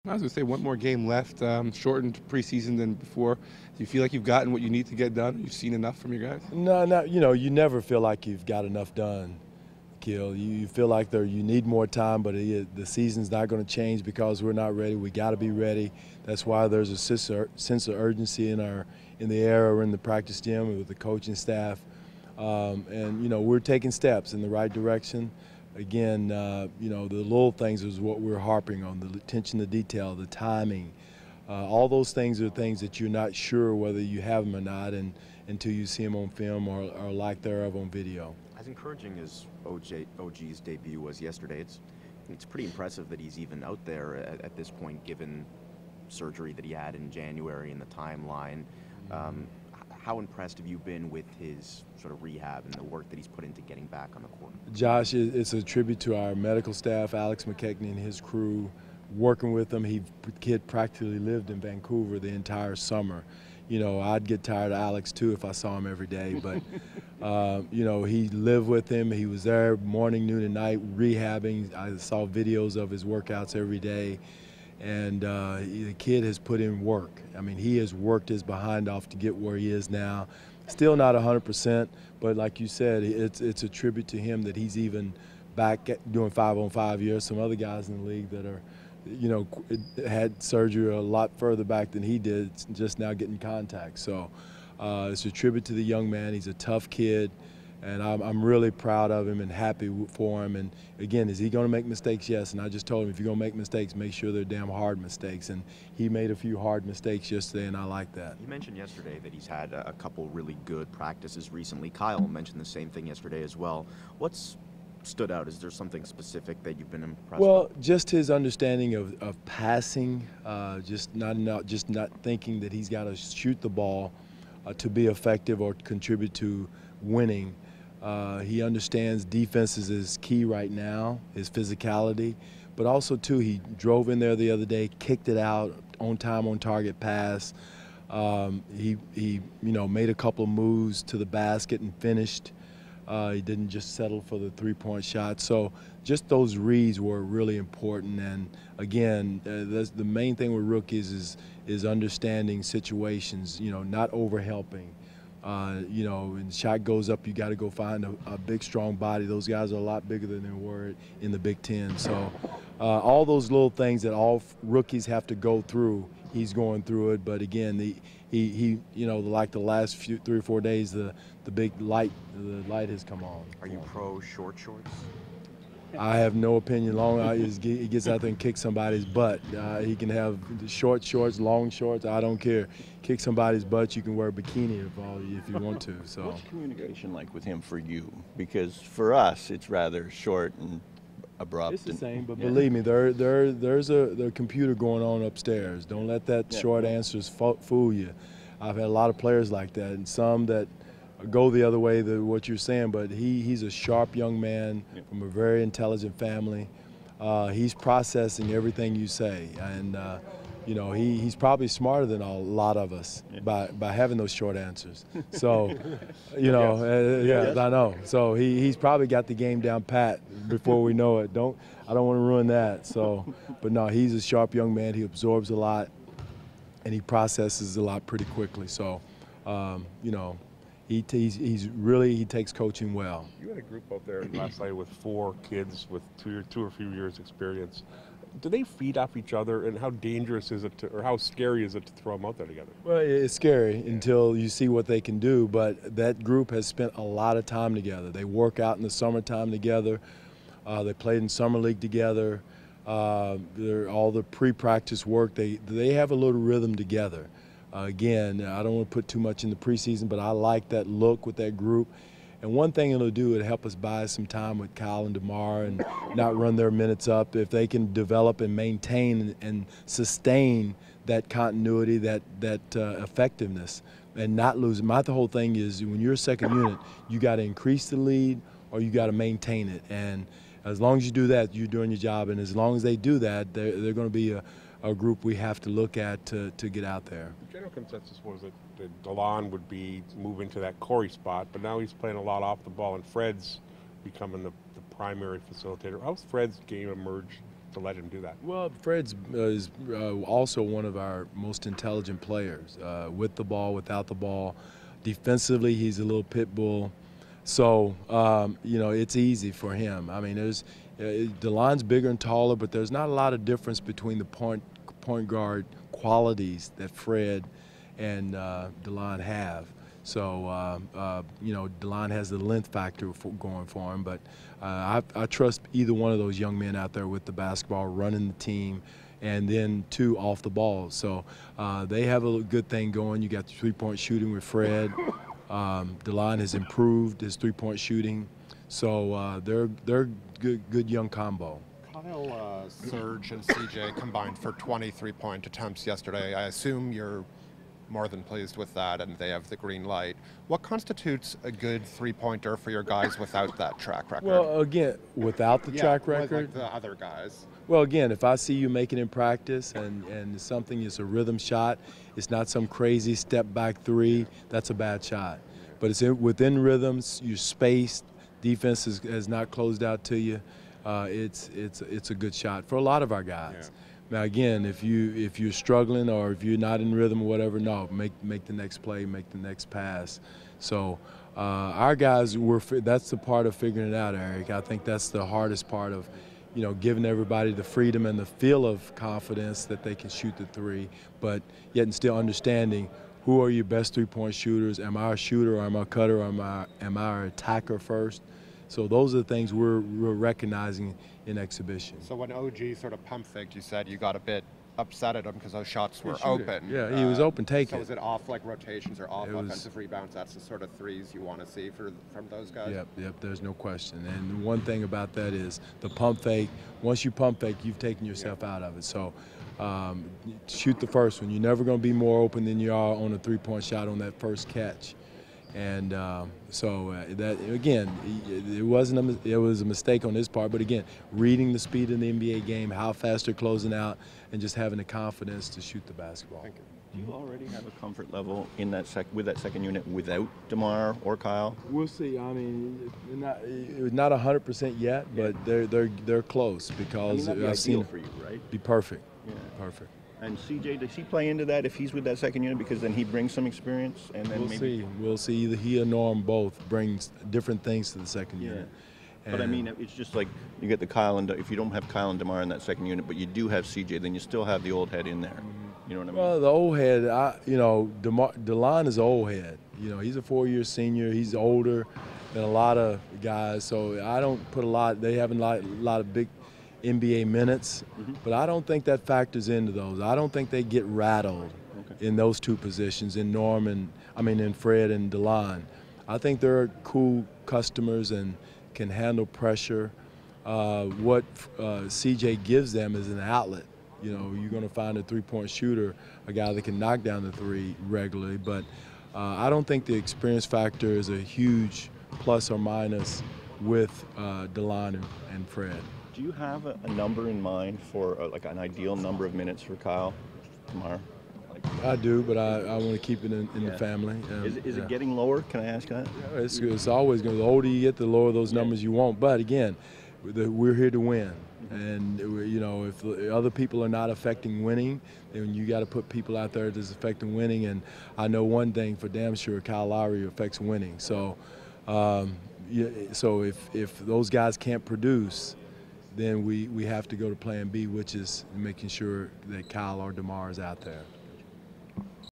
I was going to say one more game left, shortened preseason than before. Do you feel like you've gotten what you need to get done? You've seen enough from your guys? No, you never feel like you've got enough done, Kill. You feel like you need more time, but the season's not going to change because we're not ready. We got to be ready. That's why there's a sense of urgency in the air or in the practice gym with the coaching staff, and we're taking steps in the right direction. Again, the little things is what we're harping on: the attention to detail, the timing. All those things are things that you're not sure whether you have them or not, and until you see them on film or lack thereof on video. As encouraging as OG's debut was yesterday, it's pretty impressive that he's even out there at this point, given surgery that he had in January and the timeline. How impressed have you been with his sort of rehab and the work that he's put into getting back on the court? Josh, it's a tribute to our medical staff, Alex McKechnie and his crew, working with him. Kid practically lived in Vancouver the entire summer. I'd get tired of Alex too if I saw him every day, but he lived with him. He was there morning, noon, and night rehabbing. I saw videos of his workouts every day. And the kid has put in work. I mean, he has worked his behind off to get where he is now. Still not 100%, but like you said, it's a tribute to him that he's even back doing 5-on-5 years. Some other guys in the league that are, had surgery a lot further back than he did, just now getting contact. So it's a tribute to the young man. He's a tough kid. And I'm really proud of him and happy for him. And again, is he going to make mistakes? Yes. And I just told him, if you're going to make mistakes, make sure they're damn hard mistakes. And he made a few hard mistakes yesterday, and I like that. You mentioned yesterday that he's had a couple really good practices recently. Kyle mentioned the same thing yesterday as well. What's stood out? Is there something specific that you've been impressed with? Well, just his understanding of passing, just not thinking that he's got to shoot the ball to be effective or contribute to winning. He understands defenses is key right now, his physicality, but also too, he drove in there the other day, kicked it out, on time, on target pass. He made a couple of moves to the basket and finished. He didn't just settle for the three-point shot. So just those reads were really important. And again, that's the main thing with rookies is understanding situations, not over-helping. When the shot goes up, you got to go find a big, strong body. Those guys are a lot bigger than they were in the Big Ten. So all those little things that all rookies have to go through, he's going through it. But again, like the last 3 or 4 days, the light has come on. Are you pro short shorts? I have no opinion. Long as he gets out there and kicks somebody's butt. He can have short shorts, long shorts. I don't care. Kick somebody's butt. You can wear a bikini if you want to. So. What's communication like with him for you? Because for us, it's rather short and abrupt. It's the same, but believe me, there's a computer going on upstairs. Don't let that short answers fool you. I've had a lot of players like that, and some that go the other way than what you're saying, but he's a sharp young man from a very intelligent family. He's processing everything you say, and he's probably smarter than a lot of us by having those short answers. So, I know. So he's probably got the game down pat before we know it. I don't want to ruin that. So, but no, he's a sharp young man. He absorbs a lot, and he processes a lot pretty quickly. So, He takes coaching well. You had a group out there last night with 4 kids with two or few years experience. Do they feed off each other, and how dangerous is it or how scary is it to throw them out there together? Well, it's scary until you see what they can do, but that group has spent a lot of time together. They work out in the summertime together. They played in summer league together. All the pre-practice work, they have a little rhythm together. Again, I don't want to put too much in the preseason, but I like that look with that group. And one thing it'll do, it'll help us buy some time with Kyle and DeMar and not run their minutes up. If they can develop and maintain and sustain that continuity, that effectiveness, and not lose it. My whole thing is when you're a second unit, you got to increase the lead or you got to maintain it. And as long as you do that, you're doing your job. And as long as they do that, they're going to be a group we have to look at to get out there. The general consensus was that Dwane would be moving to that Corey spot, but now he's playing a lot off the ball, and Fred's becoming the primary facilitator. How's Fred's game emerged to let him do that? Well, Fred's is also one of our most intelligent players, with the ball, without the ball. Defensively, he's a little pit bull. So, it's easy for him. I mean, Dwane's bigger and taller, but there's not a lot of difference between the point guard qualities that Fred and Dwane have. So, Dwane has the length factor going for him, but I trust either one of those young men out there with the basketball, running the team, and then two off the ball. So they have a good thing going. You got the three-point shooting with Fred. Dwane has improved his three-point shooting. So they're good young combo. Kyle, Serge, and CJ combined for 23-point attempts yesterday. I assume you're more than pleased with that, and they have the green light. What constitutes a good three-pointer for your guys without that track record? Well, again, without the track record, like the other guys. Well, again, if I see you making in practice and something is a rhythm shot, it's not some crazy step back three, that's a bad shot. But it's within rhythms, you're spaced, defense has not closed out to you. It's a good shot for a lot of our guys. Yeah. Now again, if you're struggling or if you're not in rhythm or whatever, no, make the next play, make the next pass. So our guys that's the part of figuring it out, Eric. I think that's the hardest part of, giving everybody the freedom and the feel of confidence that they can shoot the three, but yet and still understanding who are your best three-point shooters. Am I a shooter or am I a cutter or am I an attacker first? So those are the things we're recognizing in exhibition. So when OG sort of pump faked, you said you got a bit upset at him because those shots were open. Yeah, he was open, take it. So is it off like rotations or off offensive rebounds? That's the sort of threes you want to see from those guys? Yep, there's no question. And one thing about that is the pump fake, once you pump fake, you've taken yourself out of it. So shoot the first one. You're never going to be more open than you are on a three-point shot on that first catch. And that again, it was a mistake on his part. But again, reading the speed in the NBA game, how fast they're closing out, and just having the confidence to shoot the basketball. Thank you. Do you already have a comfort level in that with that second unit without DeMar or Kyle? We'll see. I mean, it's not 100% yet, but they're close because I've seen it for you, right? Be perfect. Yeah, perfect. And CJ, does he play into that if he's with that second unit because then he brings some experience and then We'll see. Either he or Norm both brings different things to the second unit. But I mean, it's just like you get the Kyle and if you don't have Kyle and DeMar in that second unit, but you do have CJ, then you still have the old head in there. You know what I mean? Well, the old head, Dwane is an old head. He's a 4-year senior. He's older than a lot of guys, so I don't put a lot. They have a lot of big NBA minutes, but I don't think that factors into those. I don't think they get rattled in those two positions, in Fred and Dwane. I think they're cool customers and can handle pressure. What CJ gives them is an outlet. You're going to find a three-point shooter, a guy that can knock down the three regularly, but I don't think the experience factor is a huge plus or minus with Dwane and Fred. Do you have a number in mind for like an ideal number of minutes for Kyle tomorrow? I do, but I want to keep it in the family. Is it getting lower? Can I ask that? Yeah, it's always going. The older you get, the lower those numbers you want. But again, we're here to win, and if other people are not affecting winning, then you got to put people out there that's affecting winning. And I know one thing for damn sure: Kyle Lowry affects winning. So, so if those guys can't produce, then we have to go to plan B, which is making sure that Kyle or DeMar is out there.